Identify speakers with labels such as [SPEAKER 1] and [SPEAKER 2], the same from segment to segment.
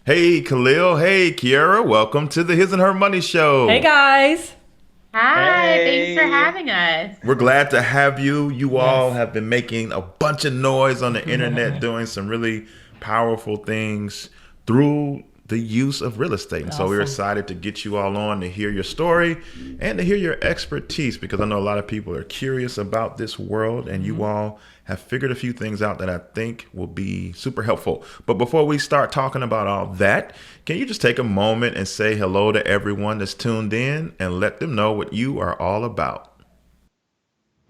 [SPEAKER 1] Hey, Khalil. Hey, Kiara. Welcome to the His and Her Money Show.
[SPEAKER 2] Hey, guys.
[SPEAKER 3] Hi, thanks for having us.
[SPEAKER 1] We're glad to have you. You all have been making a bunch of noise on the internet, doing some really powerful things through the use of real estate. And so we're excited to get you all on to hear your story and to hear your expertise, because I know a lot of people are curious about this world, and you all have figured a few things out that I think will be super helpful. But before we start talking about all that, can you just take a moment and say hello to everyone that's tuned in and let them know what you are all about?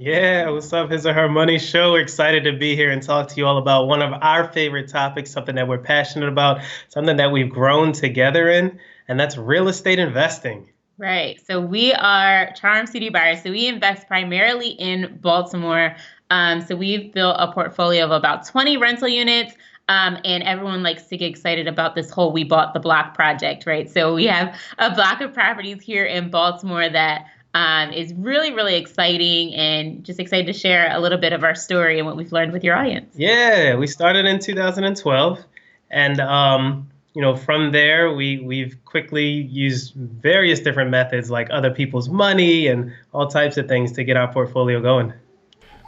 [SPEAKER 4] Yeah, what's up? His or Her Money Show. We're excited to be here and talk to you all about one of our favorite topics, something that we're passionate about, something that we've grown together in, and that's real estate investing.
[SPEAKER 3] Right. So we are Charm City buyers. So we invest primarily in Baltimore. So we've built a portfolio of about 20 rental units. And everyone likes to get excited about this whole We Bought the Block project, right? So we have a block of properties here in Baltimore that is really, really exciting, and just excited to share a little bit of our story and what we've learned with your audience.
[SPEAKER 4] Yeah, we started in 2012. And, from there, we've quickly used various different methods like other people's money and all types of things to get our portfolio going.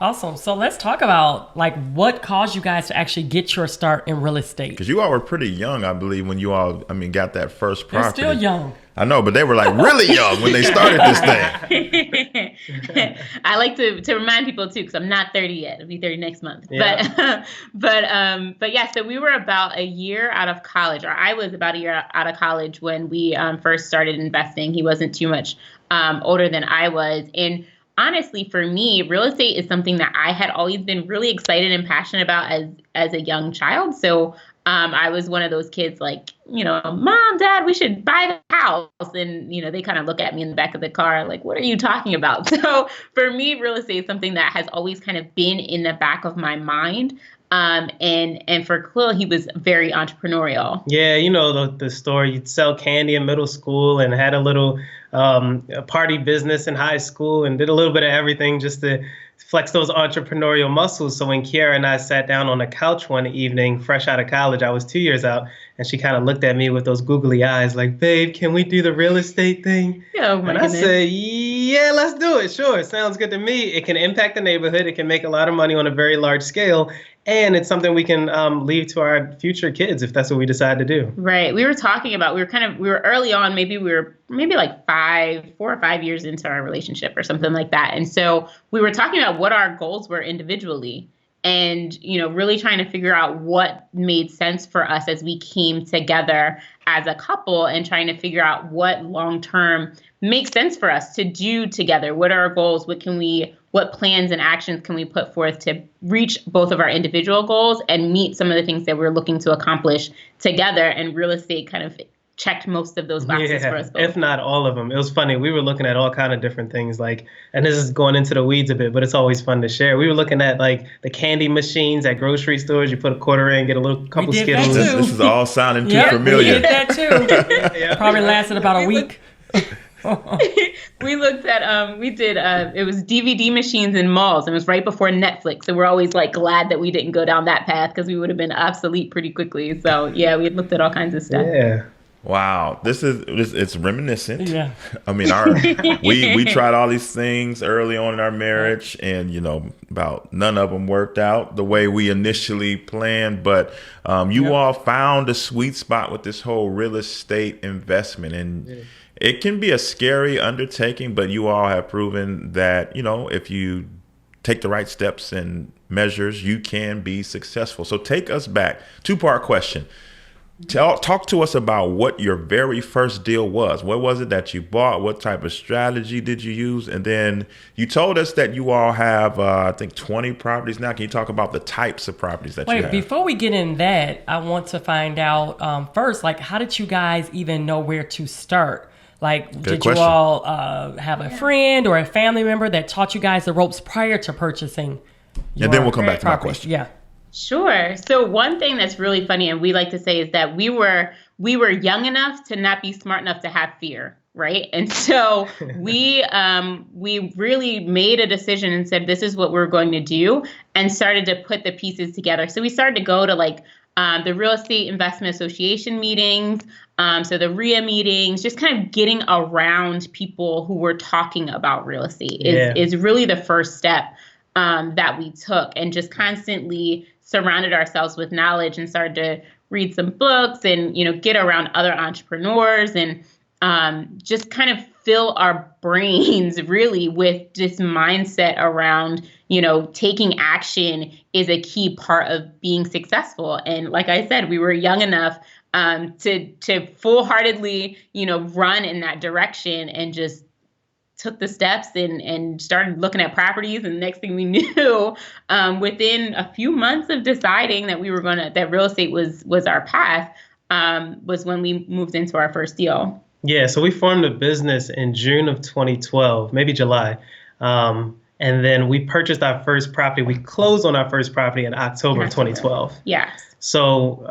[SPEAKER 2] Awesome. So let's talk about what caused you guys to actually get your start in real estate.
[SPEAKER 1] Because you all were pretty young, I believe, when you all, got that first property.
[SPEAKER 2] They're still young.
[SPEAKER 1] I know, but they were like really young when they started this thing.
[SPEAKER 3] I like to remind people too, because I'm not 30 yet. I'll be 30 next month.
[SPEAKER 4] Yeah.
[SPEAKER 3] But yeah, so we were about a year out of college, or I was about a year out of college when we first started investing. He wasn't too much older than I was. And honestly, for me, real estate is something that I had always been really excited and passionate about as a young child. So I was one of those kids like, Mom, Dad, we should buy the house. And, they kind of look at me in the back of the car like, what are you talking about? So for me, real estate is something that has always kind of been in the back of my mind. And for Khalil, he was very entrepreneurial.
[SPEAKER 4] Yeah, the story. You'd sell candy in middle school and had a little party business in high school and did a little bit of everything just to flex those entrepreneurial muscles. So when Kiara and I sat down on the couch one evening, fresh out of college, I was 2 years out, and she kind of looked at me with those googly eyes like, babe, can we do the real estate thing?
[SPEAKER 3] Oh, my goodness.
[SPEAKER 4] I said, yeah, let's do it. Sure. Sounds good to me. It can impact the neighborhood. It can make a lot of money on a very large scale. And it's something we can leave to our future kids if that's what we decide to do.
[SPEAKER 3] Right. We were talking about, we were early on, maybe like 4 or 5 years into our relationship or something like that. And so we were talking about what our goals were individually and, really trying to figure out what made sense for us as we came together as a couple and trying to figure out what long-term makes sense for us to do together. What are our goals? What plans and actions can we put forth to reach both of our individual goals and meet some of the things that we're looking to accomplish together? And real estate kind of checked most of those boxes for us both.
[SPEAKER 4] If not all of them. It was funny. We were looking at all kind of different things, and this is going into the weeds a bit, but it's always fun to share. We were looking at the candy machines at grocery stores. You put a quarter in, get a couple Skittles.
[SPEAKER 1] This is all sounding too familiar.
[SPEAKER 2] We did that too. Probably lasted about a week.
[SPEAKER 3] We looked at, it was DVD machines in malls, and it was right before Netflix. So we're always glad that we didn't go down that path because we would have been obsolete pretty quickly. So yeah, we had looked at all kinds of stuff.
[SPEAKER 4] Yeah.
[SPEAKER 1] Wow, it's reminiscent.
[SPEAKER 2] Yeah.
[SPEAKER 1] We tried all these things early on in our marriage, and about none of them worked out the way we initially planned. But you all found a sweet spot with this whole real estate investment, and it can be a scary undertaking. But you all have proven that if you take the right steps and measures, you can be successful. So take us back. 2-part question. Talk to us about what your very first deal was. What was it that you bought? What type of strategy did you use? And then you told us that you all have, I think, 20 properties now. Can you talk about the types of properties that you have?
[SPEAKER 2] Before we get in that, I want to find out first, how did you guys even know where to start? Did you all have a friend or a family member that taught you guys the ropes prior to purchasing?
[SPEAKER 1] And then we'll come back to my question.
[SPEAKER 2] Yeah.
[SPEAKER 3] Sure. So one thing that's really funny, and we like to say, is that we were young enough to not be smart enough to have fear. right? And so we really made a decision and said, this is what we're going to do, and started to put the pieces together. So we started to go to like the Real Estate Investment Association meetings, so the RIA meetings, just kind of getting around people who were talking about real estate is really the first step that we took, and just constantly surrounded ourselves with knowledge and started to read some books and, get around other entrepreneurs and just kind of fill our brains really with this mindset around, taking action is a key part of being successful. And like I said, we were young enough to full-heartedly, run in that direction, and just took the steps and started looking at properties. And the next thing we knew, within a few months of deciding that that real estate was our path, was when we moved into our first deal.
[SPEAKER 4] Yeah, so we formed a business in June of 2012, maybe July. And then we purchased our first property. We closed on our first property in October of 2012.
[SPEAKER 3] Yes.
[SPEAKER 4] So,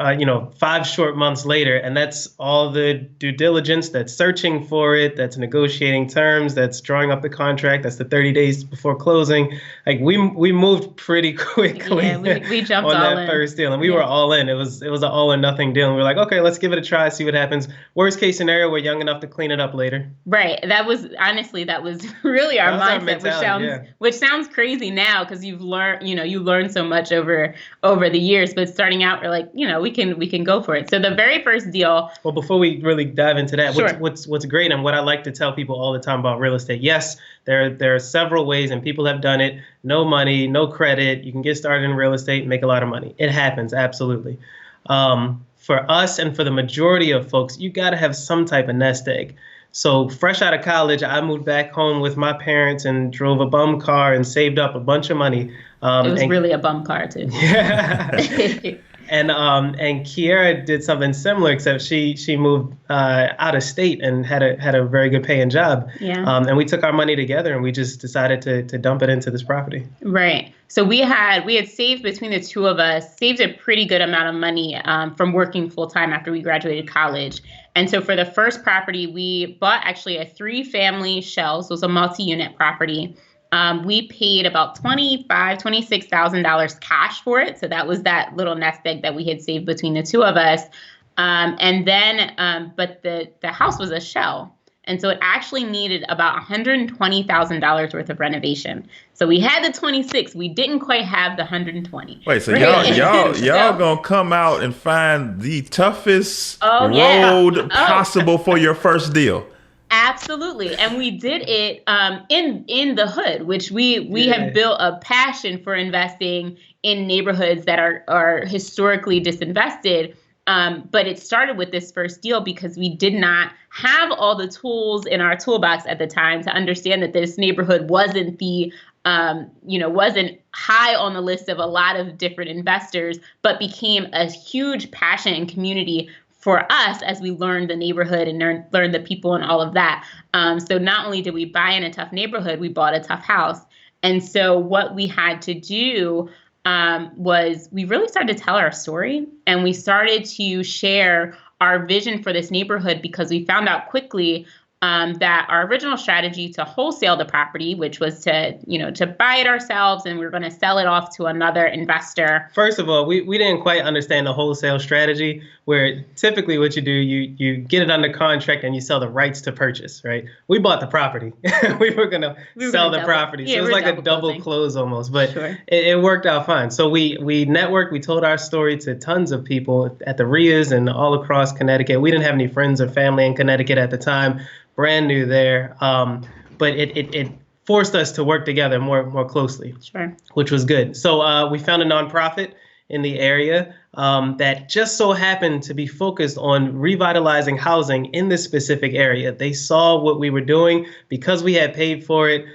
[SPEAKER 4] 5 short months later, and that's all the due diligence, that's searching for it, that's negotiating terms, that's drawing up the contract, that's the 30 days before closing. Like we moved pretty quickly.
[SPEAKER 3] Yeah, we jumped
[SPEAKER 4] on
[SPEAKER 3] all
[SPEAKER 4] that
[SPEAKER 3] in.
[SPEAKER 4] first deal, and we were all in. It was an all or nothing deal. And we were like, okay, let's give it a try, see what happens. Worst case scenario, we're young enough to clean it up later.
[SPEAKER 3] Right. That was really our mindset, which sounds crazy now because you've learned, you learn so much over the years. But starting out, we're like, we can go for it. So the very first deal.
[SPEAKER 4] Well, before we really dive into that,
[SPEAKER 3] sure.
[SPEAKER 4] what's great and what I like to tell people all the time about real estate. Yes, there are several ways, and people have done it. No money, no credit. You can get started in real estate and make a lot of money. It happens, absolutely. For us and for the majority of folks, you got to have some type of nest egg. So fresh out of college, I moved back home with my parents and drove a bum car and saved up a bunch of money.
[SPEAKER 3] It was really a bum car too.
[SPEAKER 4] Yeah. And Kiera did something similar, except she moved out of state and had a very good paying job.
[SPEAKER 3] Yeah.
[SPEAKER 4] And we took our money together and we just decided to dump it into this property.
[SPEAKER 3] Right. So we had saved, between the two of us, saved a pretty good amount of money from working full time after we graduated college. And so for the first property, we bought actually a 3-family shell. So it was a multi-unit property. We paid about $26,000 cash for it. So that was that little nest egg that we had saved between the two of us. And then, but the house was a shell. And so it actually needed about $120,000 worth of renovation. So we had the 26, we didn't quite have the 120.
[SPEAKER 1] Wait, so y'all gonna come out and find the toughest road possible for your first deal?
[SPEAKER 3] Absolutely. And we did it in the hood, which we have built a passion for investing in neighborhoods that are historically disinvested. But it started with this first deal because we did not have all the tools in our toolbox at the time to understand that this neighborhood wasn't wasn't high on the list of a lot of different investors, but became a huge passion and community for us as we learned the neighborhood and learned the people and all of that. So not only did we buy in a tough neighborhood, we bought a tough house. And so what we had to do was we really started to tell our story, and we started to share our vision for this neighborhood, because we found out quickly that our original strategy to wholesale the property, which was to buy it ourselves and we were going to sell it off to another investor.
[SPEAKER 4] First of all, we didn't quite understand the wholesale strategy, where typically what you do, you get it under contract and you sell the rights to purchase, right? We bought the property. we were going to sell the property. So it was like a double close almost, but sure. it worked out fine. So we networked, we told our story to tons of people at the RIAs and all across Connecticut. We didn't have any friends or family in Connecticut at the time. Brand new there, but it forced us to work together more closely,
[SPEAKER 3] sure,
[SPEAKER 4] which was good. So we found a nonprofit in the area that just so happened to be focused on revitalizing housing in this specific area. They saw what we were doing. Because we had paid for it,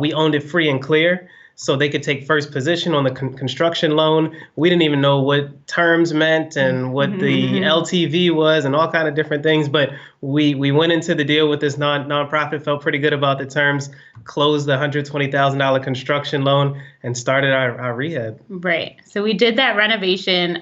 [SPEAKER 4] we owned it free and clear, so they could take first position on the construction loan. We didn't even know what terms meant and what the LTV was and all kind of different things. But we went into the deal with this nonprofit, felt pretty good about the terms, closed the $120,000 construction loan, and started our rehab.
[SPEAKER 3] Right. So we did that renovation.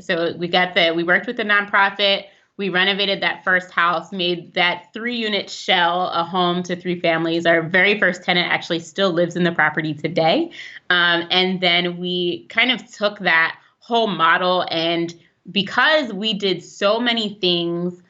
[SPEAKER 3] So we worked with the nonprofit. We renovated that first house, made that 3-unit shell a home to 3 families. Our very first tenant actually still lives in the property today. And then we kind of took that whole model, and because we did so many things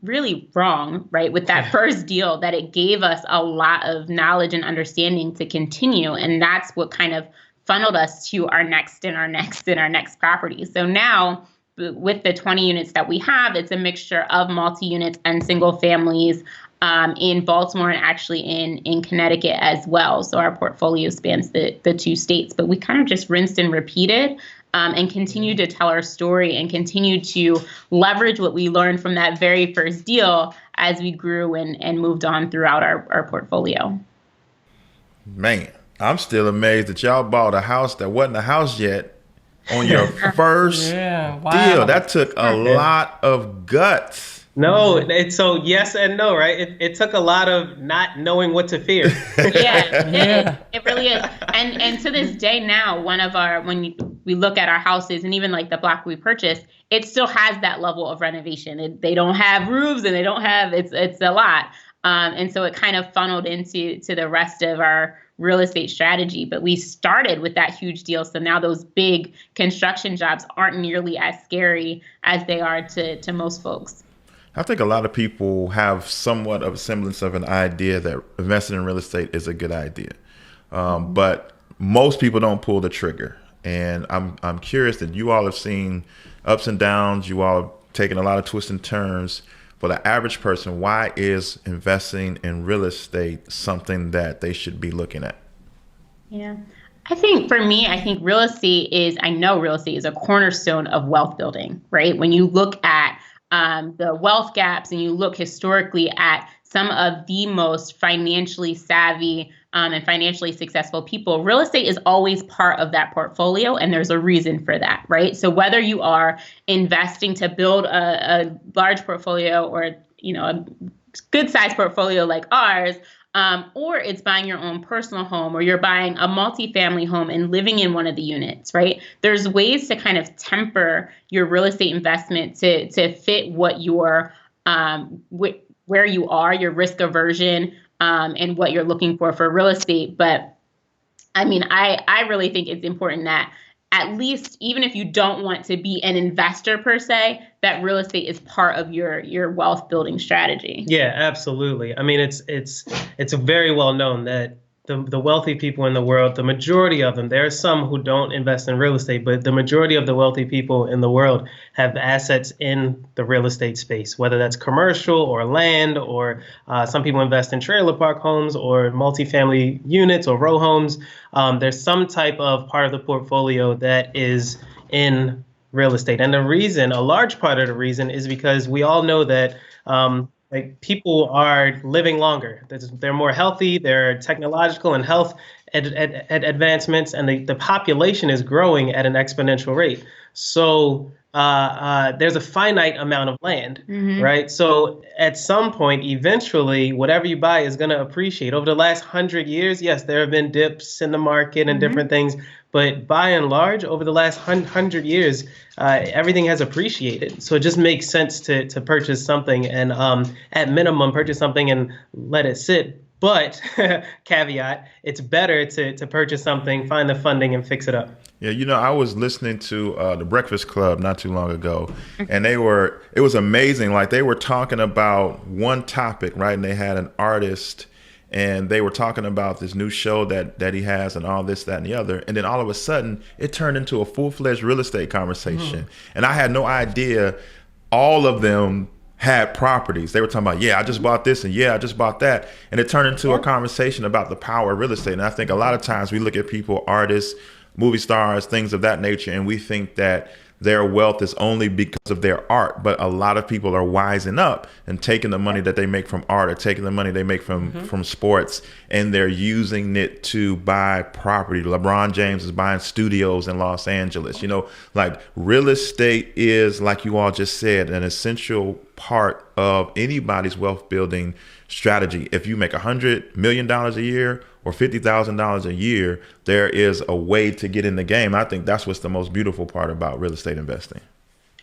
[SPEAKER 3] really wrong, right, with that first deal, that it gave us a lot of knowledge and understanding to continue. And that's what kind of funneled us to our next and our next and our next property. So now with the 20 units that we have, it's a mixture of multi-units and single families in Baltimore and actually in Connecticut as well. So our portfolio spans the 2 states, but we kind of just rinsed and repeated and continued to tell our story and continued to leverage what we learned from that very first deal as we grew and moved on throughout our portfolio.
[SPEAKER 1] Man, I'm still amazed that y'all bought a house that wasn't a house yet on your first deal. That took a lot of guts.
[SPEAKER 4] No, so yes and no, right? It took a lot of not knowing what to fear.
[SPEAKER 3] It really is. And to this day now, when we look at our houses, and even like the block we purchased, it still has that level of renovation. They don't have roofs, and they don't have, it's a lot. And so it kind of funneled into the rest of our real estate strategy. But we started with that huge deal. So now those big construction jobs aren't nearly as scary as they are to most folks.
[SPEAKER 1] I think a lot of people have somewhat of a semblance of an idea that investing in real estate is a good idea. But most people don't pull the trigger. And I'm curious that you all have seen ups and downs. You all have taken a lot of twists and turns. For the average person, why is investing in real estate something that they should be looking at?
[SPEAKER 3] Yeah. I think for me, real estate is a cornerstone of wealth building, right? When you look at the wealth gaps and you look historically at some of the most financially savvy and financially successful people, real estate is always part of that portfolio. And there's a reason for that, right? So whether you are investing to build a large portfolio or, a good size portfolio like ours, or it's buying your own personal home, or you're buying a multifamily home and living in one of the units, right? There's ways to kind of temper your real estate investment to fit what your where you are, your risk aversion, and what you're looking for real estate. But I mean, I really think it's important that at least, even if you don't want to be an investor per se, that real estate is part of your wealth building strategy.
[SPEAKER 4] Yeah, absolutely. I mean, it's very well known that the wealthy people in the world, the majority of them, there are some who don't invest in real estate, but the majority of the wealthy people in the world have assets in the real estate space, whether that's commercial or land, or some people invest in trailer park homes or multifamily units or row homes. There's some type of part of the portfolio that is in real estate. And a large part of the reason is because we all know that people are living longer. They're more healthy. There are technological and health advancements, and the population is growing at an exponential rate. So there's a finite amount of land, right? So at some point, eventually, whatever you buy is going to appreciate. Over the last 100 years, yes, there have been dips in the market and different things. But by and large, over the last 100 years, everything has appreciated. So it just makes sense to purchase something and at minimum purchase something and let it sit. But caveat, it's better to purchase something, find the funding, and fix it up.
[SPEAKER 1] Yeah, I was listening to The Breakfast Club not too long ago, and it was amazing. Like, they were talking about one topic, right? And they had an artist, and they were talking about this new show that he has and all this, that, and the other. And then all of a sudden, it turned into a full-fledged real estate conversation. And I had no idea all of them had properties. They were talking about, I just bought this, and I just bought that. And it turned into a conversation about the power of real estate. And I think a lot of times we look at people, artists, movie stars, things of that nature, and we think that their wealth is only because of their art. But a lot of people are wising up and taking the money that they make from art, or taking the money they make from sports, and they're using it to buy property. LeBron James is buying studios in Los Angeles. Like, real estate is, like you all just said, an essential part of anybody's wealth building strategy. If you make $100 million a year or $50,000 a year, there is a way to get in the game. I think that's what's the most beautiful part about real estate investing.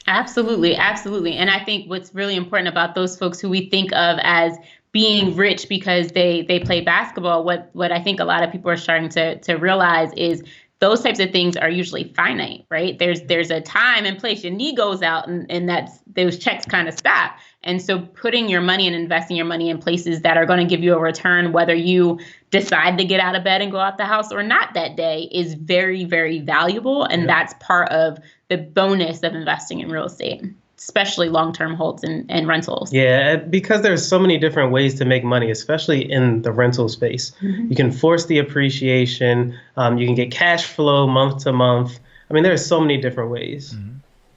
[SPEAKER 3] Absolutely, absolutely. And I think what's really important about those folks who we think of as being rich because they play basketball, what I think a lot of people are starting to realize is those types of things are usually finite, right? There's a time and place. Your knee goes out and that's those checks kind of stop. And so putting your money and investing your money in places that are going to give you a return, whether you decide to get out of bed and go out the house or not that day, is very, very valuable. And that's part of the bonus of investing in real estate, especially long-term holds and rentals.
[SPEAKER 4] Yeah, because there's so many different ways to make money, especially in the rental space. You can force the appreciation. You can get cash flow month to month. I mean, there's so many different ways.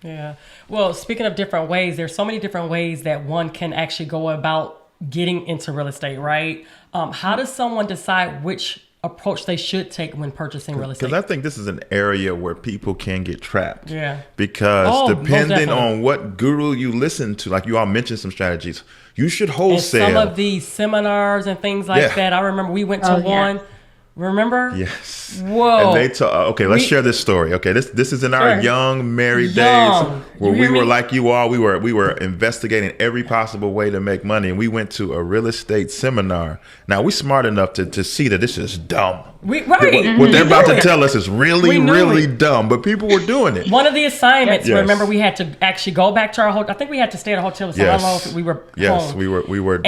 [SPEAKER 2] Yeah. Well, speaking of different ways, there's so many different ways that one can actually go about getting into real estate, right? How does someone decide which approach they should take when purchasing real estate?
[SPEAKER 1] Because I think this is an area where people can get trapped.
[SPEAKER 2] Yeah.
[SPEAKER 1] Because depending on what guru you listen to, like you all mentioned some strategies, you should wholesale.
[SPEAKER 2] And some of these seminars and things like that. I remember we went to one. Remember?
[SPEAKER 1] Yes.
[SPEAKER 2] Whoa.
[SPEAKER 1] And they okay, let's share this story. Okay, this is in our young married days where we were like you all. We were investigating every possible way to make money, and we went to a real estate seminar. Now we smart enough to see that this is dumb. What they're about to tell us is really dumb, but people were doing it.
[SPEAKER 2] One of the assignments, remember, we had to actually go back to our hotel. I think we had to stay at a hotel. So how long we were home.
[SPEAKER 1] We were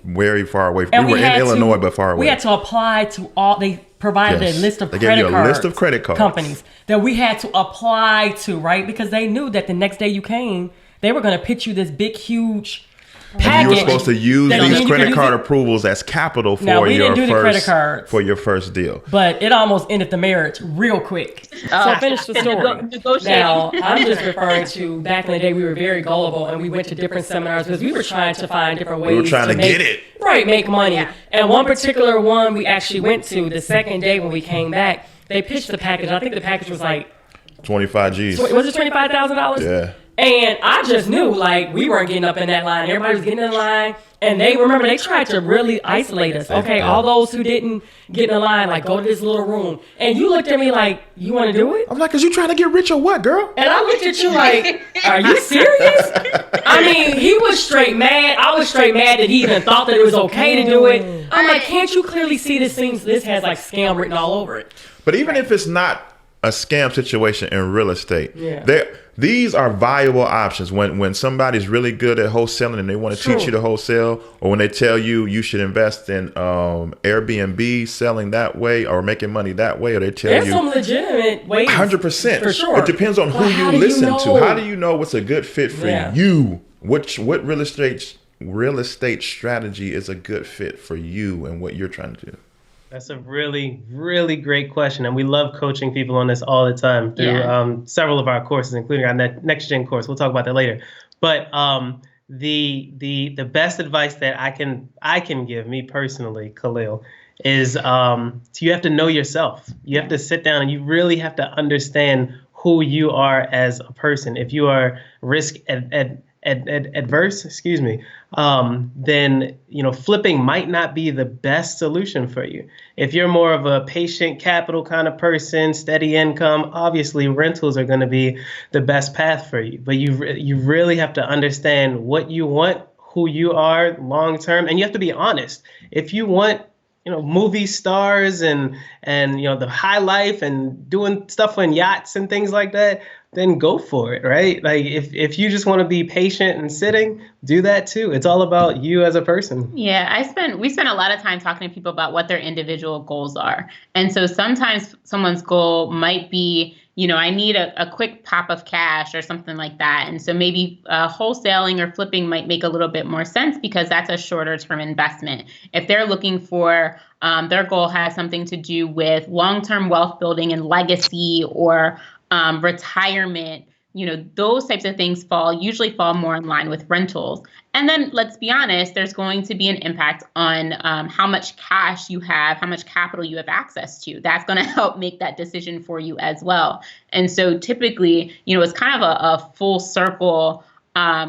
[SPEAKER 1] very far away. We were in Illinois, but far away.
[SPEAKER 2] We had to apply to all. They provided a list of credit cards companies that we had to apply to, right? Because they knew that the next day you came, they were going to pitch you this big, huge package.
[SPEAKER 1] And you were supposed to use these credit card approvals as capital for your first deal.
[SPEAKER 2] But it almost ended the marriage real quick. So finish the story. Now, I'm just referring to back in the day, we were very gullible and we went to different seminars because we were trying to find different ways.
[SPEAKER 1] We were trying to get it.
[SPEAKER 2] Right, make money. Yeah. And one particular one we actually went to the second day when we came back, they pitched the package. I think the package was like
[SPEAKER 1] 25 G's.
[SPEAKER 2] Was it $25,000?
[SPEAKER 1] Yeah.
[SPEAKER 2] And I just knew, like, we weren't getting up in that line. Everybody was getting in line. And they tried to really isolate us. Okay, all those who didn't get in the line, like, go to this little room. And you looked at me like, you want to do it?
[SPEAKER 1] I'm like, is you trying to get rich or what, girl?
[SPEAKER 2] And I looked at you like, are you serious? I mean, he was straight mad. I was straight mad that he even thought that it was okay to do it. I'm like, can't you clearly see this has like scam written all over it?
[SPEAKER 1] But even if it's not a scam situation in real estate, these are viable options when somebody's really good at wholesaling and they want to teach you to wholesale, or when they tell you should invest in Airbnb, selling that way or making money that way, or they tell
[SPEAKER 2] There's some legitimate ways.
[SPEAKER 1] 100%.
[SPEAKER 2] For sure.
[SPEAKER 1] It depends on who you listen to. How do you know what's a good fit for you? What real estate strategy is a good fit for you and what you're trying to do?
[SPEAKER 4] That's a really, really great question. And we love coaching people on this all the time through several of our courses, including our next gen course. We'll talk about that later. But the best advice that I can give, me personally, Khalil, is you have to know yourself. You have to sit down and you really have to understand who you are as a person. If you are risk adverse, then flipping might not be the best solution for you. If you're more of a patient capital kind of person, steady income, obviously rentals are going to be the best path for you. But you really have to understand what you want, who you are long term, and you have to be honest. If you want movie stars and the high life and doing stuff on yachts and things like that, then go for it, right? Like if you just want to be patient and sitting, do that too. It's all about you as a person.
[SPEAKER 3] Yeah, we spend a lot of time talking to people about what their individual goals are. And so sometimes someone's goal might be, I need a quick pop of cash or something like that. And so maybe wholesaling or flipping might make a little bit more sense because that's a shorter term investment. If they're looking for, their goal has something to do with long-term wealth building and legacy or retirement, those types of things usually fall more in line with rentals. And then let's be honest, there's going to be an impact on how much cash you have, how much capital you have access to. That's going to help make that decision for you as well. And so typically, it's kind of a full circle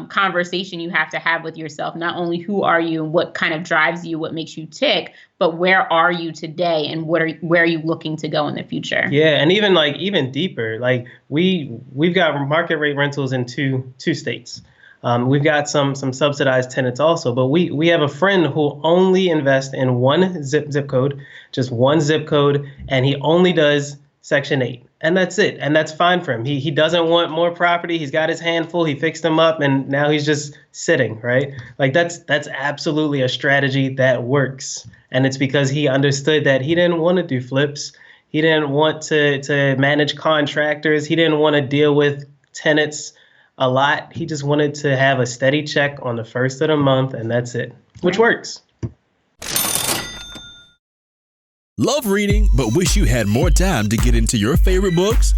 [SPEAKER 3] conversation you have to have with yourself. Not only who are you and what kind of drives you, what makes you tick, but where are you today and where are you looking to go in the future?
[SPEAKER 4] Yeah, and even deeper, like we've got market rate rentals in two states. We've got some subsidized tenants also, but we have a friend who only invests in one zip code, just one zip code, and he only does Section 8. And that's it. And that's fine for him. He doesn't want more property. He's got his handful. He fixed them up, and now he's just sitting, right? Like that's absolutely a strategy that works. And it's because he understood that he didn't want to do flips. He didn't want to manage contractors. He didn't want to deal with tenants a lot. He just wanted to have a steady check on the first of the month, and that's it, which works.
[SPEAKER 5] Love reading, but wish you had more time to get into your favorite books?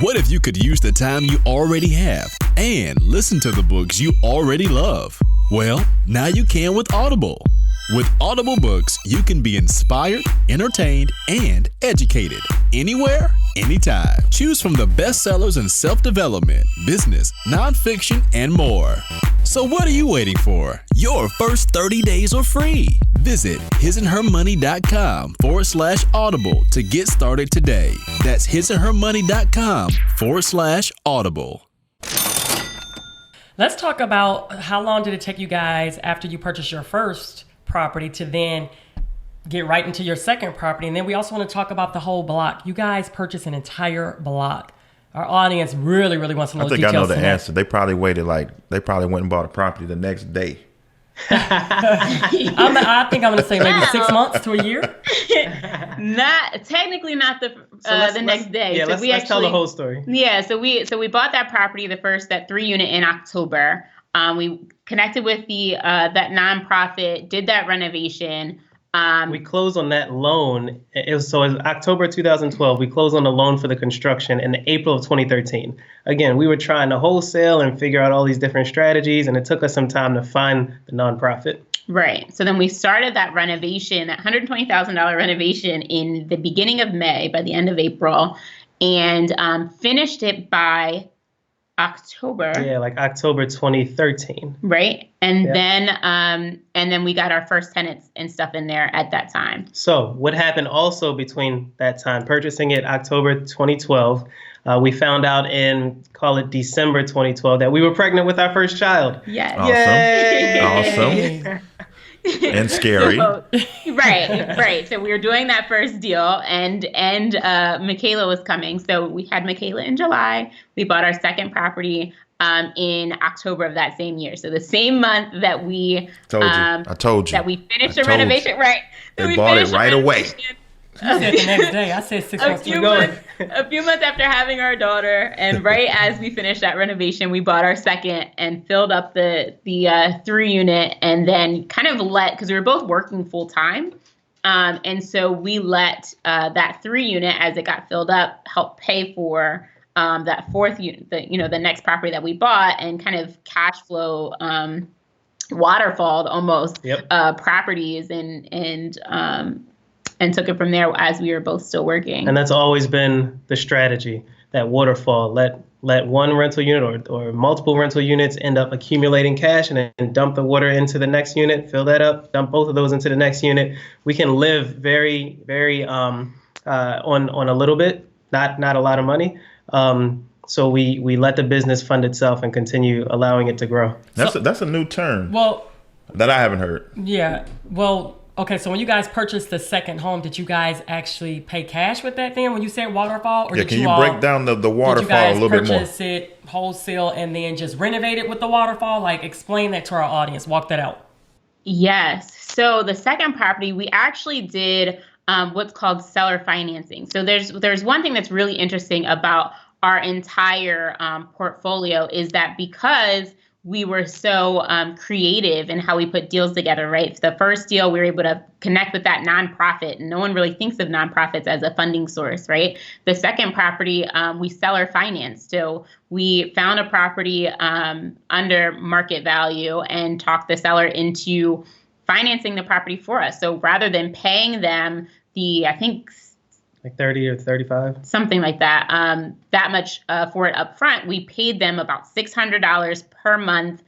[SPEAKER 5] What if you could use the time you already have and listen to the books you already love? Well, now you can with Audible. With Audible books, you can be inspired, entertained, and educated anywhere, anytime. Choose from the bestsellers in self-development, business, nonfiction, and more. So what are you waiting for? Your first 30 days are free. Visit hisandhermoney.com/audible to get started today. That's hisandhermoney.com/audible.
[SPEAKER 2] Let's talk about how long did it take you guys after you purchased your first property to then get right into your second property. And then we also want to talk about the whole block. You guys purchased an entire block. Our audience really, really wants to know
[SPEAKER 1] I think
[SPEAKER 2] details.
[SPEAKER 1] I know the answer. They probably went and bought a property the next day.
[SPEAKER 2] I think I'm going to say maybe 6 months to a year.
[SPEAKER 3] Not the next day.
[SPEAKER 4] Yeah,
[SPEAKER 3] so
[SPEAKER 4] let's tell the whole story.
[SPEAKER 3] Yeah, so we bought that property, that 3-unit in October. We connected with that nonprofit, did that renovation.
[SPEAKER 4] We closed on that loan. It was October 2012. We closed on the loan for the construction in April of 2013. Again, we were trying to wholesale and figure out all these different strategies, and it took us some time to find the nonprofit.
[SPEAKER 3] Right. So then we started that renovation, that $120,000 renovation in the beginning of May, by the end of April, and finished it by October.
[SPEAKER 4] Yeah, like October 2013.
[SPEAKER 3] Right. And then we got our first tenants and stuff in there at that time.
[SPEAKER 4] So what happened also between that time, purchasing it October 2012, we found out in, call it December 2012, that we were pregnant with our first child.
[SPEAKER 3] Yes.
[SPEAKER 1] Awesome. And scary.
[SPEAKER 3] Right. So we were doing that first deal, and Michaela was coming. So we had Michaela in July. We bought our second property in October of that same year. So the same month that we
[SPEAKER 1] I told you
[SPEAKER 3] that we finished the renovation. Right. So
[SPEAKER 1] they bought it right away.
[SPEAKER 2] You said the next day. I said 6 months.
[SPEAKER 3] A few months after having our daughter, and right as we finished that renovation, we bought our second and filled up the 3-unit, and then kind of because we were both working full time, and so we let that 3-unit, as it got filled up, help pay for that fourth unit, the next property that we bought, and kind of cash flow waterfalled almost properties and took it from there as we were both still working.
[SPEAKER 4] And that's always been the strategy, that waterfall. Let one rental unit or multiple rental units end up accumulating cash, and then dump the water into the next unit, fill that up, dump both of those into the next unit. We can live very, very on a little bit, not a lot of money. So we let the business fund itself and continue allowing it to grow.
[SPEAKER 1] That's a new term.
[SPEAKER 2] Well,
[SPEAKER 1] that I haven't heard.
[SPEAKER 2] Yeah. Well, okay, so when you guys purchased the second home, did you guys actually pay cash with that then when you said waterfall? Or
[SPEAKER 1] can you break down the waterfall a little bit more?
[SPEAKER 2] Did you guys purchase it wholesale and then just renovate it with the waterfall? Like, explain that to our audience. Walk that out.
[SPEAKER 3] Yes. So the second property, we actually did what's called seller financing. So there's one thing that's really interesting about our entire portfolio is that because we were so creative in how we put deals together, right? The first deal, we were able to connect with that nonprofit, and no one really thinks of nonprofits as a funding source, right? The second property, we seller financed. So we found a property under market value and talked the seller into financing the property for us. So rather than paying them I think
[SPEAKER 4] Like 30 or 35.
[SPEAKER 3] Something like that. That much for it up front. We paid them about $600 per month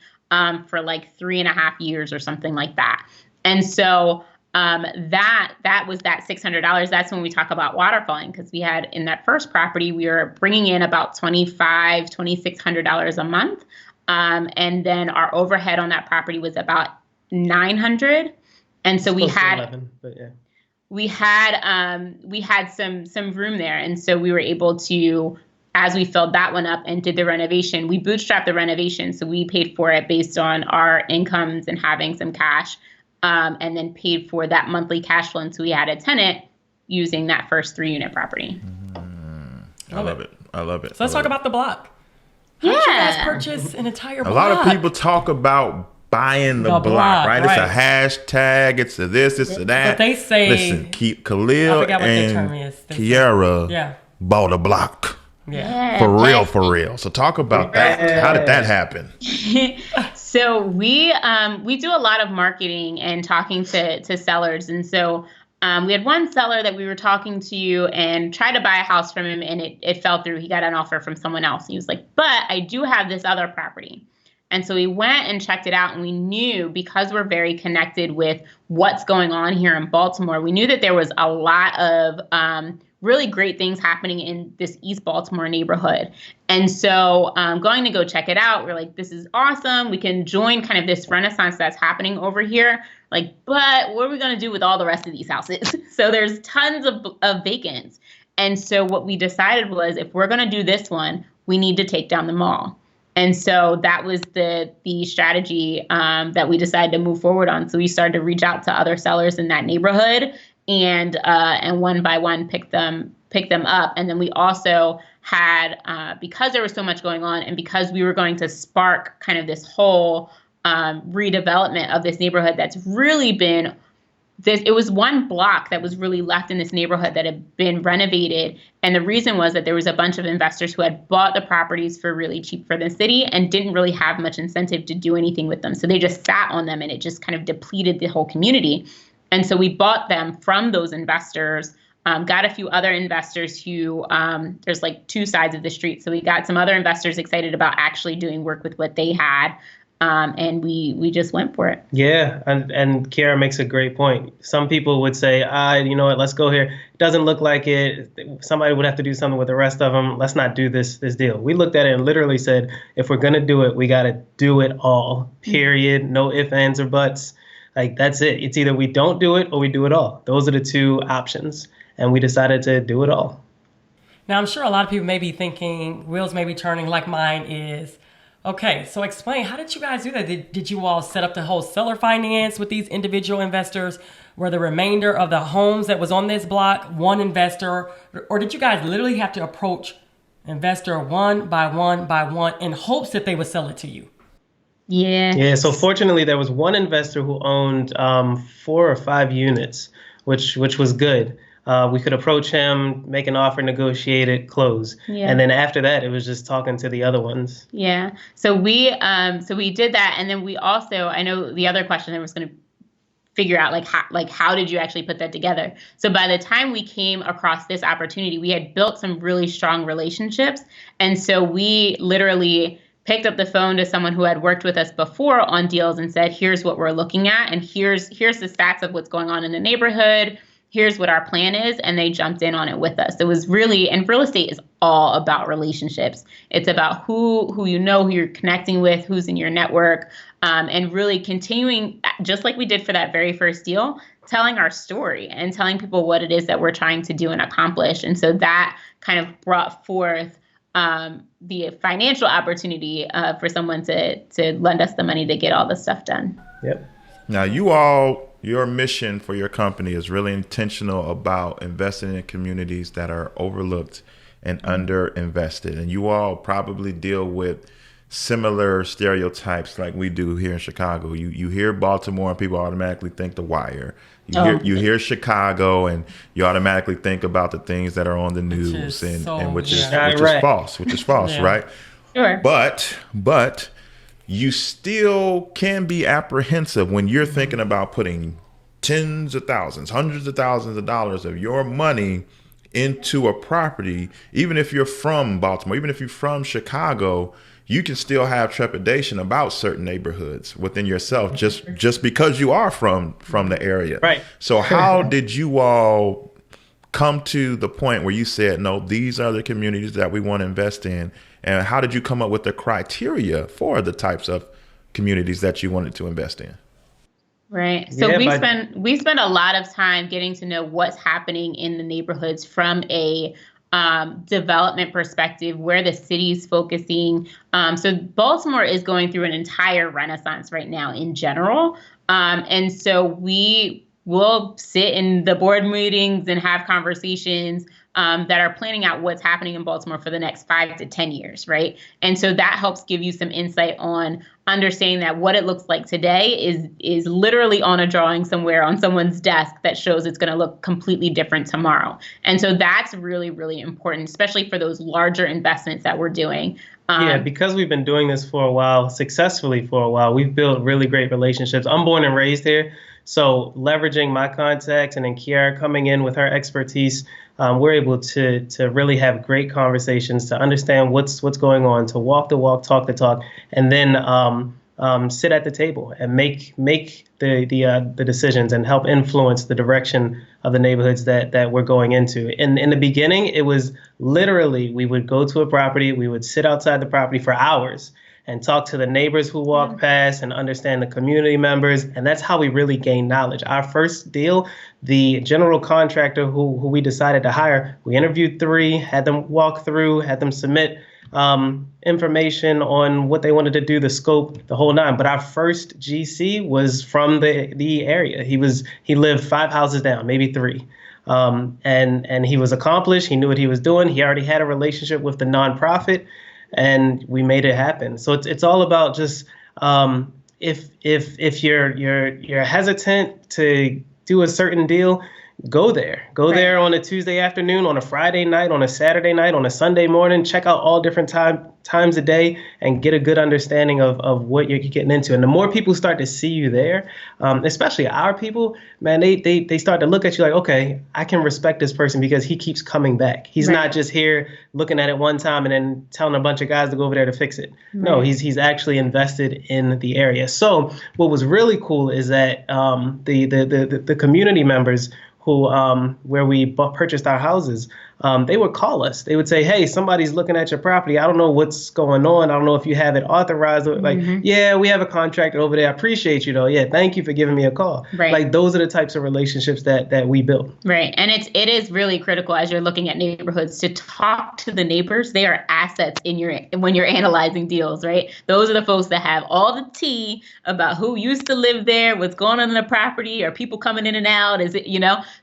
[SPEAKER 3] for like 3.5 years or something like that. And so that was that $600. That's when we talk about waterfalling, because we had in that first property, we were bringing in about $2,600 a month. And then our overhead on that property was about $900. And so we had
[SPEAKER 4] 11, but yeah.
[SPEAKER 3] We had some room there, and so we were able to, as we filled that one up and did the renovation, we bootstrapped the renovation, so we paid for it based on our incomes and having some cash, and then paid for that monthly cash flow until we had a tenant using that first 3-unit property.
[SPEAKER 1] I love it. I love it.
[SPEAKER 2] So let's talk about the block. How did you guys purchase an entire block?
[SPEAKER 1] A lot of people talk about buying the block, right? It's a hashtag. It's a this, it's a that.
[SPEAKER 2] But they say,
[SPEAKER 1] listen, keep Khalil and Kiara bought a block.
[SPEAKER 2] Yeah.
[SPEAKER 1] For real. So talk about that. How did that happen?
[SPEAKER 3] So we do a lot of marketing and talking to sellers. And so we had one seller that we were talking to and tried to buy a house from him, and it fell through. He got an offer from someone else. He was like, but I do have this other property. And so we went and checked it out, and we knew, because we're very connected with what's going on here in Baltimore, we knew that there was a lot of really great things happening in this East Baltimore neighborhood. And so going to go check it out, we're like, this is awesome. We can join kind of this renaissance that's happening over here. Like, but what are we going to do with all the rest of these houses? So there's tons of vacants. And so what we decided was, if we're going to do this one, we need to take down the mall. And so that was the strategy that we decided to move forward on. So we started to reach out to other sellers in that neighborhood, and one by one pick them up. And then we also had, because there was so much going on, and because we were going to spark kind of this whole redevelopment of this neighborhood that's really been it was one block that was really left in this neighborhood that had been renovated. And the reason was that there was a bunch of investors who had bought the properties for really cheap for the city and didn't really have much incentive to do anything with them. So they just sat on them, and it just kind of depleted the whole community. And so we bought them from those investors, got a few other investors who, there's like two sides of the street. So we got some other investors excited about actually doing work with what they had. And we just went for it. Yeah,
[SPEAKER 4] and Kiara makes a great point. Some people would say, you know what, let's go here. It doesn't look like it. Somebody would have to do something with the rest of them. Let's not do this deal. We looked at it and literally said, if we're going to do it, we got to do it all, period. No ifs, ands, or buts. Like, that's it. It's either we don't do it or we do it all. Those are the two options. And we decided to do it all.
[SPEAKER 2] Now, I'm sure a lot of people may be thinking, wheels may be turning like mine is. Okay, so explain, how did you guys do that? Did you all set up the whole seller finance with these individual investors? Were the remainder of the homes that was on this block one investor? Or did you guys literally have to approach investor one by one in hopes that they would sell it to you?
[SPEAKER 3] Yeah,
[SPEAKER 4] so fortunately, there was one investor who owned 4 or 5 units, which was good. We could approach him, make an offer, negotiate it, close. Yeah. And then after that, it was just talking to the other ones.
[SPEAKER 3] Yeah. So we did that. And then we also, I know the other question I was going to figure out, how did you actually put that together? So by the time we came across this opportunity, we had built some really strong relationships. And so we literally picked up the phone to someone who had worked with us before on deals and said, here's what we're looking at. And here's the stats of what's going on in the neighborhood. Here's what our plan is. And they jumped in on it with us. It was really, and real estate is all about relationships. It's about who you know, who you're connecting with, who's in your network, and really continuing, just like we did for that very first deal, telling our story and telling people what it is that we're trying to do and accomplish. And so that kind of brought forth the financial opportunity for someone to lend us the money to get all this stuff done.
[SPEAKER 4] Yep.
[SPEAKER 1] Now, your mission for your company is really intentional about investing in communities that are overlooked and underinvested. And you all probably deal with similar stereotypes like we do here in Chicago. You hear Baltimore and people automatically think The Wire. You hear Chicago and you automatically think about the things that are on the news which is false, yeah. Right?
[SPEAKER 3] Sure.
[SPEAKER 1] But you still can be apprehensive when you're thinking about putting tens of thousands, hundreds of thousands of dollars of your money into a property, even if you're from Baltimore, even if you're from Chicago, you can still have trepidation about certain neighborhoods within yourself just because you are from the area.
[SPEAKER 4] Right.
[SPEAKER 1] So how did you all come to the point where you said, no, these are the communities that we want to invest in? And how did you come up with the criteria for the types of communities that you wanted to invest in?
[SPEAKER 3] Right. So we spend a lot of time getting to know what's happening in the neighborhoods from a development perspective, where the city's focusing. So Baltimore is going through an entire renaissance right now in general. And so we will sit in the board meetings and have conversations that are planning out what's happening in Baltimore for the next 5 to 10 years, right? And so that helps give you some insight on understanding that what it looks like today is literally on a drawing somewhere on someone's desk that shows it's going to look completely different tomorrow. And so that's really, really important, especially for those larger investments that we're doing.
[SPEAKER 4] Because we've been doing this for a while, successfully for a while, we've built really great relationships. I'm born and raised here. So leveraging my contacts and then Kiara coming in with her expertise, we're able to really have great conversations, to understand what's going on, to walk the walk, talk the talk, and then sit at the table and make the decisions and help influence the direction of the neighborhoods that we're going into. In the beginning, it was literally we would go to a property, we would sit outside the property for hours and talk to the neighbors who walk past and understand the community members. And that's how we really gain knowledge. Our first deal, the general contractor who we decided to hire, we interviewed 3, had them walk through, had them submit information on what they wanted to do, the scope, the whole 9. But our first GC was from the area. He lived 5 houses down, maybe 3. And he was accomplished. He knew what he was doing. He already had a relationship with the nonprofit, and we made it happen. So it's all about just if you're hesitant to do a certain deal, go there. Go there on a Tuesday afternoon, on a Friday night, on a Saturday night, on a Sunday morning. Check out all different times a day and get a good understanding of what you're getting into. And the more people start to see you there, especially our people, man, they start to look at you like, okay, I can respect this person because he keeps coming back. He's not just here looking at it one time and then telling a bunch of guys to go over there to fix it. No, he's actually invested in the area. So what was really cool is that the community members who where we purchased our houses, they would call us. They would say, hey, somebody's looking at your property. I don't know what's going on. I don't know if you have it authorized. Like, yeah, we have a contractor over there. I appreciate you, though. Yeah, thank you for giving me a call.
[SPEAKER 3] Right.
[SPEAKER 4] Like, those are the types of relationships that we build.
[SPEAKER 3] Right. And it is really critical as you're looking at neighborhoods to talk to the neighbors. They are assets when you're analyzing deals, right? Those are the folks that have all the tea about who used to live there, what's going on in the property, are people coming in and out? Is it,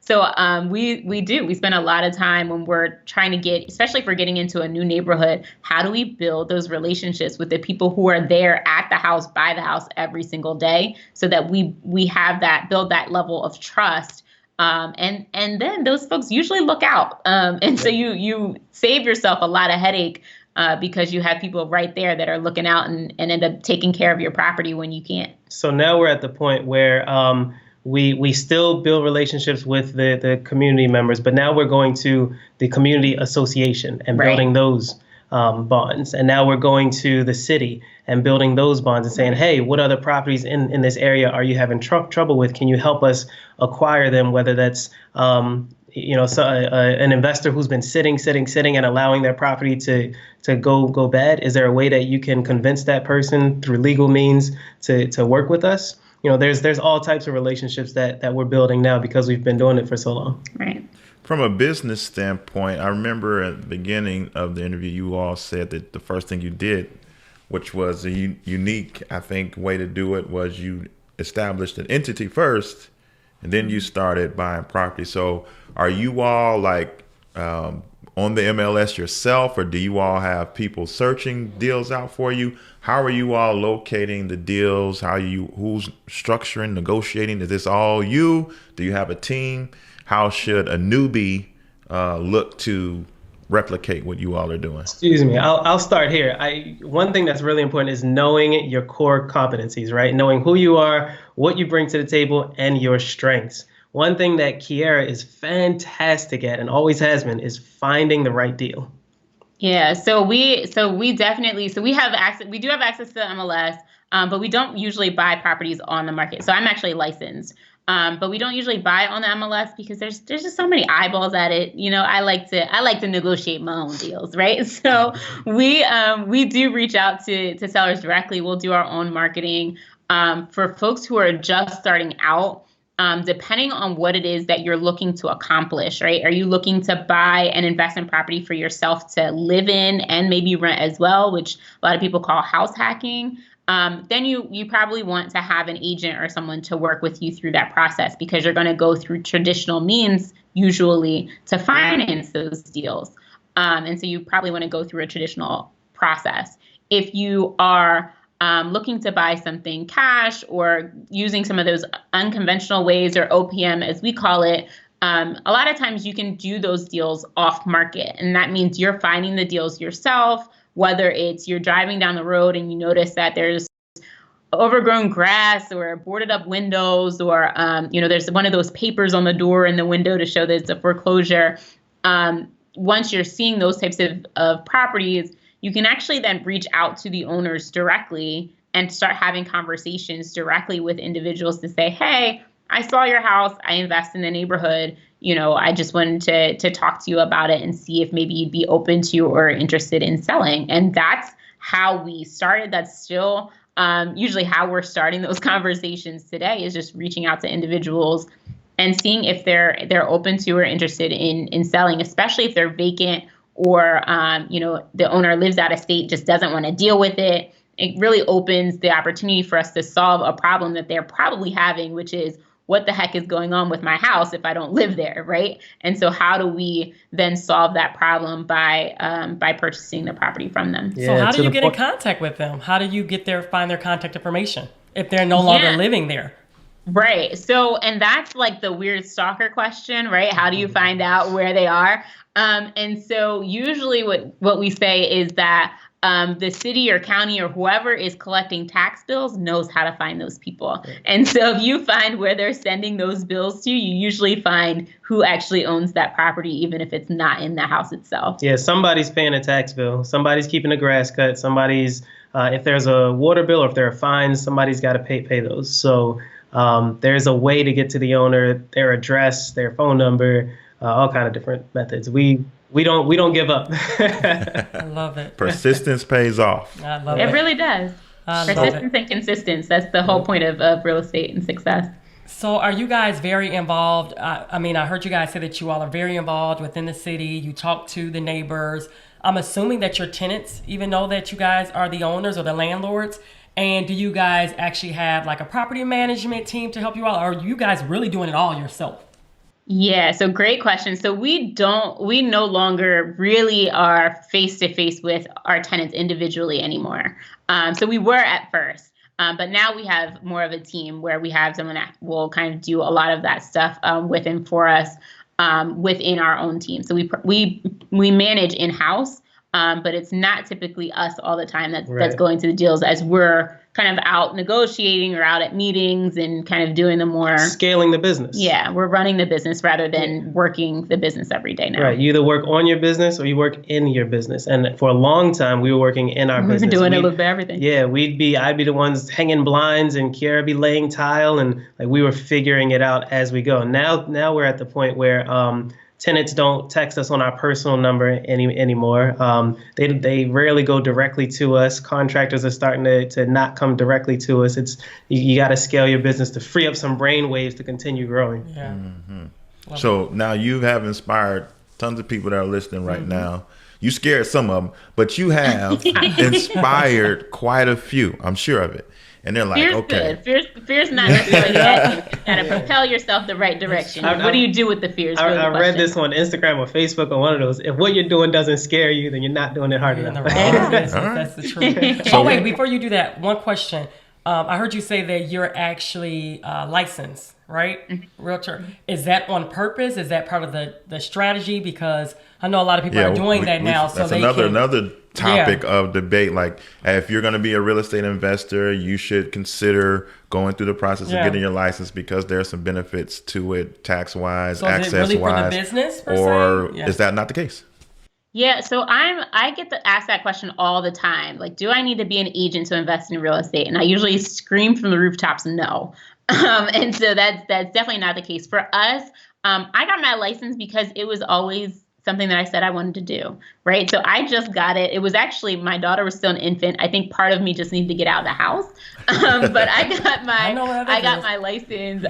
[SPEAKER 3] So we spend a lot of time when we're trying to get, especially if we're getting into a new neighborhood, how do we build those relationships with the people who are there at the house, by the house every single day, so that we have that, build that level of trust. And then those folks usually look out. And so you save yourself a lot of headache because you have people right there that are looking out and end up taking care of your property when you can't.
[SPEAKER 4] So now we're at the point where we still build relationships with the community members, but now we're going to the community association and building those bonds. And now we're going to the city and building those bonds and saying, hey, what other properties in this area are you having trouble with? Can you help us acquire them? Whether that's an investor who's been sitting and allowing their property to go bad. Is there a way that you can convince that person through legal means to work with us? There's all types of relationships that we're building now because we've been doing it for so long.
[SPEAKER 3] Right.
[SPEAKER 1] From a business standpoint, I remember at the beginning of the interview, you all said that the first thing you did, which was a unique, I think, way to do it, was you established an entity first, and then you started buying property. So are you all like on the MLS yourself, or do you all have people searching deals out for you? How are you all locating the deals? Who's structuring, negotiating? Is this all you? Do you have a team? How should a newbie look to replicate what you all are doing?
[SPEAKER 4] Excuse me, I'll start here. One thing that's really important is knowing your core competencies, right? Knowing who you are, what you bring to the table, and your strengths. one thing that Kiera is fantastic at and always has been is finding the right deal.
[SPEAKER 3] Yeah, so we definitely we have access. We do have access to the MLS, but we don't usually buy properties on the market. So I'm actually licensed, but we don't usually buy on the MLS because there's just so many eyeballs at it. I like to negotiate my own deals, right? So we do reach out to sellers directly. We'll do our own marketing for folks who are just starting out. Depending on what it is that you're looking to accomplish, right? Are you looking to buy an investment property for yourself to live in and maybe rent as well, which a lot of people call house hacking? Then you probably want to have an agent or someone to work with you through that process because you're going to go through traditional means usually to finance those deals. And so you probably want to go through a traditional process. If you are looking to buy something cash or using some of those unconventional ways, or OPM as we call it, a lot of times you can do those deals off market. And that means you're finding the deals yourself, whether it's you're driving down the road and you notice that there's overgrown grass or boarded up windows, or there's one of those papers on the door and the window to show that it's a foreclosure. Once you're seeing those types of properties, you can actually then reach out to the owners directly and start having conversations directly with individuals to say, hey, I saw your house. I invest in the neighborhood. I just wanted to talk to you about it and see if maybe you'd be open to or interested in selling. And that's how we started. That's still usually how we're starting those conversations today, is just reaching out to individuals and seeing if they're open to or interested in selling, especially if they're vacant, or, the owner lives out of state, just doesn't want to deal with it. It really opens the opportunity for us to solve a problem that they're probably having, which is, what the heck is going on with my house if I don't live there, right? And so how do we then solve that problem by purchasing the property from them?
[SPEAKER 2] Yeah, so how do you get in contact with them? How do you find their contact information if they're no longer living there?
[SPEAKER 3] Right. So, and that's like the weird stalker question, right? How do you find out where they are? And so usually what we say is that the city or county or whoever is collecting tax bills knows how to find those people. And so if you find where they're sending those bills to, you usually find who actually owns that property, even if it's not in the house itself.
[SPEAKER 4] Yeah, somebody's paying a tax bill. Somebody's keeping the grass cut. Somebody's, if there's a water bill or if there are fines, somebody's got to pay those. So there's a way to get to the owner, their address, their phone number, all kind of different methods. We don't give up.
[SPEAKER 2] I love it.
[SPEAKER 1] Persistence pays off.
[SPEAKER 2] I love
[SPEAKER 3] it. It really does. Persistence and consistency. That's the whole point of real estate and success.
[SPEAKER 2] So are you guys very involved? I heard you guys say that you all are very involved within the city. You talk to the neighbors. I'm assuming that your tenants even know that you guys are the owners or the landlords. And do you guys actually have like a property management team to help you out? Or are you guys really doing it all yourself?
[SPEAKER 3] Yeah, so great question. So we no longer really are face to face with our tenants individually anymore. So we were at first, but now we have more of a team where we have someone that will kind of do a lot of that stuff with and for us within our own team. So we manage in-house, but it's not typically us all the time that's going to the deals, as we're kind of out negotiating or out at meetings and kind of doing the more
[SPEAKER 4] scaling the business.
[SPEAKER 3] Yeah, we're running the business rather than working the business every day now.
[SPEAKER 4] Right. You either work on your business or you work in your business. And for a long time, we were working in our business.
[SPEAKER 3] We were doing a little bit of everything.
[SPEAKER 4] Yeah, I'd be the ones hanging blinds and Kiera be laying tile, and like we were figuring it out as we go. Now we're at the point where tenants don't text us on our personal number anymore. They rarely go directly to us. Contractors are starting to not come directly to us. You got to scale your business to free up some brain waves to continue growing.
[SPEAKER 2] Yeah.
[SPEAKER 1] Mm-hmm. So now you have inspired tons of people that are listening right now. You scared some of them, but you have inspired quite a few. I'm sure of it. And they're like,
[SPEAKER 3] fear's
[SPEAKER 1] okay.
[SPEAKER 3] Good. Fear's not necessarily bad. You got to propel yourself the right direction. What do you do with the fears?
[SPEAKER 4] I read this on Instagram or Facebook or one of those. If what you're doing doesn't scare you, then you're not doing it hard enough.
[SPEAKER 2] That's the truth. So wait, before you do that, one question. I heard you say that you're actually licensed, right? Mm-hmm. Realtor. Is that on purpose? Is that part of the strategy? Because I know a lot of people are doing that now.
[SPEAKER 1] That's another topic of debate. Like, if you're going to be a real estate investor, you should consider going through the process of getting your license, because there are some benefits to it, tax wise,
[SPEAKER 2] so
[SPEAKER 1] access
[SPEAKER 2] is it really
[SPEAKER 1] wise.
[SPEAKER 2] For the business, per
[SPEAKER 1] or
[SPEAKER 2] se?
[SPEAKER 1] Is that not the case?
[SPEAKER 3] Yeah, so I get asked that question all the time. Like, do I need to be an agent to invest in real estate? And I usually scream from the rooftops, no. And so that's definitely not the case for us. I got my license because it was always something that I said I wanted to do, right? So I just got it. It was actually, my daughter was still an infant. I think part of me just needed to get out of the house. But I got my license,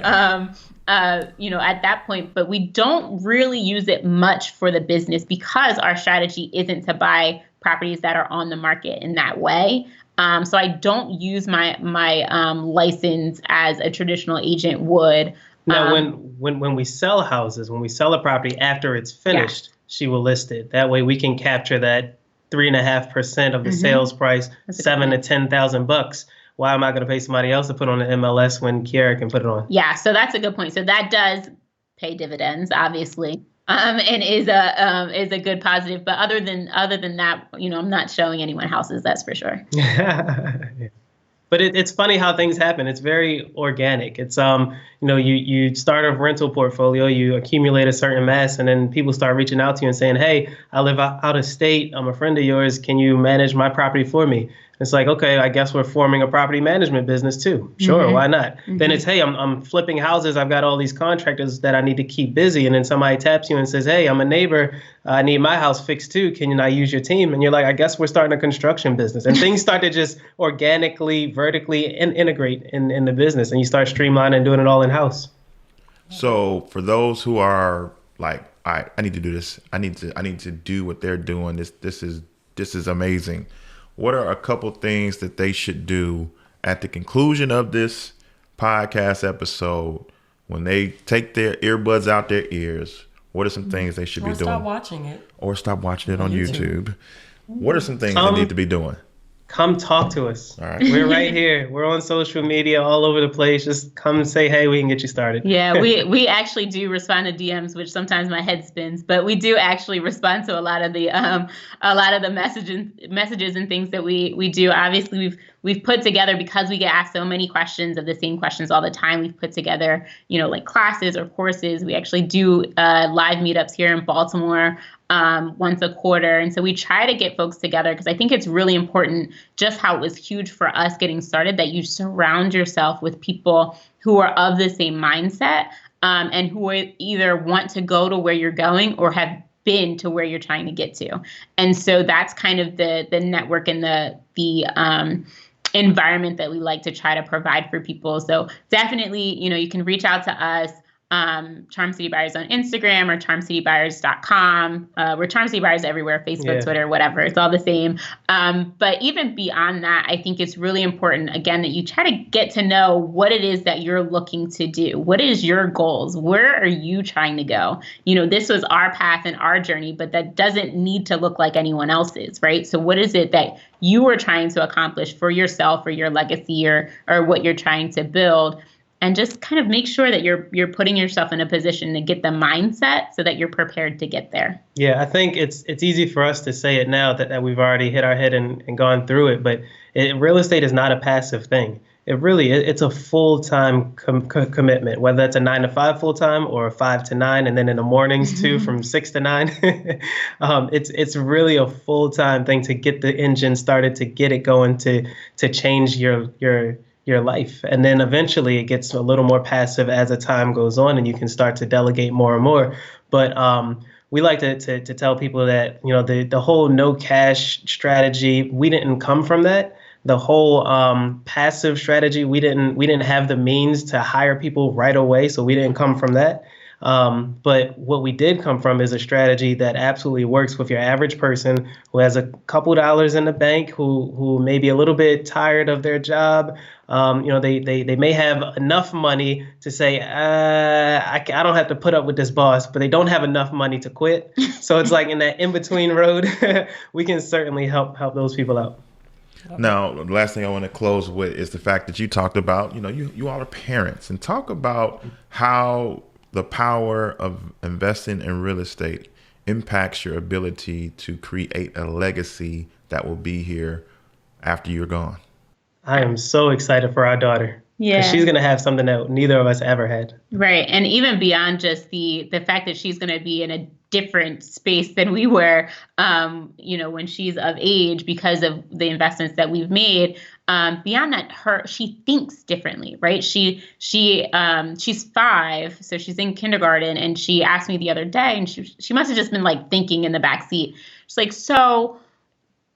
[SPEAKER 3] at that point. But we don't really use it much for the business because our strategy isn't to buy properties that are on the market in that way. So I don't use my license as a traditional agent would.
[SPEAKER 4] Now, when we sell houses, when we sell a property after it's finished, she will list it. That way we can capture that 3.5% of the sales price, $7,000 to $10,000. Why am I going to pay somebody else to put on the MLS when Kiara can put it on?
[SPEAKER 3] Yeah, so that's a good point. So that does pay dividends, obviously, and is a good positive. But other than that, I'm not showing anyone houses. That's for sure.
[SPEAKER 4] But it's funny how things happen. It's very organic. It's you start a rental portfolio, you accumulate a certain mass, and then people start reaching out to you and saying, "Hey, I live out of state. I'm a friend of yours. Can you manage my property for me?" It's like, okay, I guess we're forming a property management business too. Sure, why not? Then it's, hey, I'm flipping houses. I've got all these contractors that I need to keep busy. And then somebody taps you and says, hey, I'm a neighbor. I need my house fixed too. Can I use your team? And you're like, I guess we're starting a construction business. And things start to just organically, vertically integrate in the business. And you start streamlining and doing it all in-house.
[SPEAKER 1] So for those who are like, all right, I need to do this. I need to do what they're doing. This is amazing. What are a couple things that they should do at the conclusion of this podcast episode when they take their earbuds out their ears? What are some things they should be doing?
[SPEAKER 2] Or stop watching it.
[SPEAKER 1] Or stop watching it on YouTube. What are some things they need to be doing?
[SPEAKER 4] Come talk to us.
[SPEAKER 1] All right.
[SPEAKER 4] We're right here. We're on social media all over the place. Just come say, hey, we can get you started.
[SPEAKER 3] Yeah, we actually do respond to DMs, which sometimes my head spins, but we do actually respond to a lot of the messages and things that we do. Obviously, we've put together, because we get asked so many questions of the same questions all the time. We've put together, like classes or courses. We actually do live meetups here in Baltimore once a quarter. And so we try to get folks together because I think it's really important, just how it was huge for us getting started, that you surround yourself with people who are of the same mindset and who either want to go to where you're going or have been to where you're trying to get to. And so that's kind of the network and the environment that we like to try to provide for people. So definitely, you can reach out to us. Charm City Buyers on Instagram or charmcitybuyers.com. We're Charm City Buyers everywhere, Facebook, Twitter, whatever. It's all the same. But even beyond that, I think it's really important, again, that you try to get to know what it is that you're looking to do. What is your goals? Where are you trying to go? This was our path and our journey, but that doesn't need to look like anyone else's, right? So what is it that you are trying to accomplish for yourself or your legacy or what you're trying to build? And just kind of make sure that you're putting yourself in a position to get the mindset so that you're prepared to get there.
[SPEAKER 4] Yeah, I think it's easy for us to say it now that we've already hit our head and gone through it. But real estate is not a passive thing. It's a full-time commitment, whether that's a 9 to 5 full-time or a 5 to 9, and then in the mornings too, from 6 to 9. It's really a full-time thing to get the engine started, to get it going, to change your life. And then eventually it gets a little more passive as the time goes on and you can start to delegate more and more. But we like to tell people that, the whole no cash strategy, we didn't come from that. The whole passive strategy, we didn't have the means to hire people right away. So we didn't come from that. But what we did come from is a strategy that absolutely works with your average person who has a couple dollars in the bank, who may be a little bit tired of their job. They may have enough money to say, I don't have to put up with this boss, but they don't have enough money to quit. So it's like in that in-between road, we can certainly help those people out.
[SPEAKER 1] Now, the last thing I want to close with is the fact that you talked about, you all are parents, and talk about how the power of investing in real estate impacts your ability to create a legacy that will be here after you're gone?
[SPEAKER 4] I am so excited for our daughter.
[SPEAKER 3] Yeah.
[SPEAKER 4] 'Cause she's going to have something that neither of us ever had.
[SPEAKER 3] Right. And even beyond just the fact that she's going to be in a different space than we were, when she's of age because of the investments that we've made. Beyond that, she thinks differently, right? She's 5, so she's in kindergarten, and she asked me the other day, and she must have just been like thinking in the back seat. She's like, so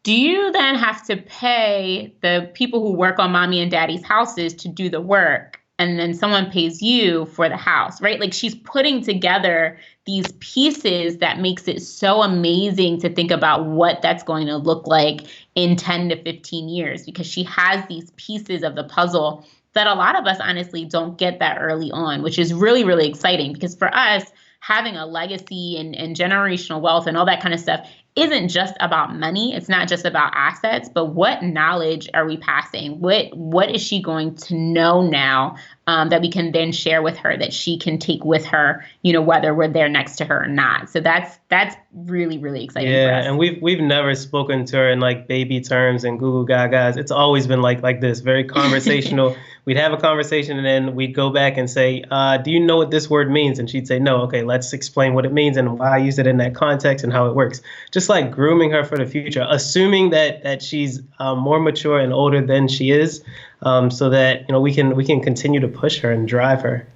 [SPEAKER 3] do you then have to pay the people who work on mommy and daddy's houses to do the work, and then someone pays you for the house, right? Like, she's putting together these pieces that makes it so amazing to think about what that's going to look like in 10 to 15 years, because she has these pieces of the puzzle that a lot of us honestly don't get that early on, which is really, really exciting, because for us, having a legacy and generational wealth and all that kind of stuff isn't just about money. It's not just about assets, but what knowledge are we passing? What is she going to know now that we can then share with her, that she can take with her, whether we're there next to her or not. So that's really, really exciting for us.
[SPEAKER 4] And we've never spoken to her in like baby terms and Google Gagas. It's always been like this, very conversational. We'd have a conversation and then we'd go back and say, do you know what this word means? And she'd say, no. Okay, let's explain what it means and why I use it in that context and how it works. Just like grooming her for the future, assuming that she's more mature and older than she is, so that we can continue to push her and drive her.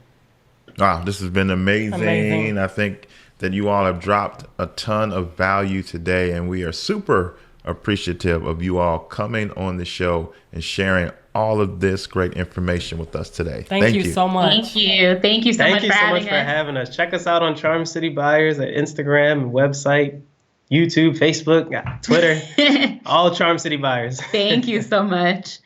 [SPEAKER 1] Wow, this has been amazing. I think that you all have dropped a ton of value today, and we are super appreciative of you all coming on the show and sharing all of this great information with us today.
[SPEAKER 2] Thank you so much.
[SPEAKER 3] Thank you so much for
[SPEAKER 4] having us. Check us out on Charm City Buyers at Instagram, website, YouTube, Facebook, Twitter, all Charm City Buyers.
[SPEAKER 3] Thank you so much.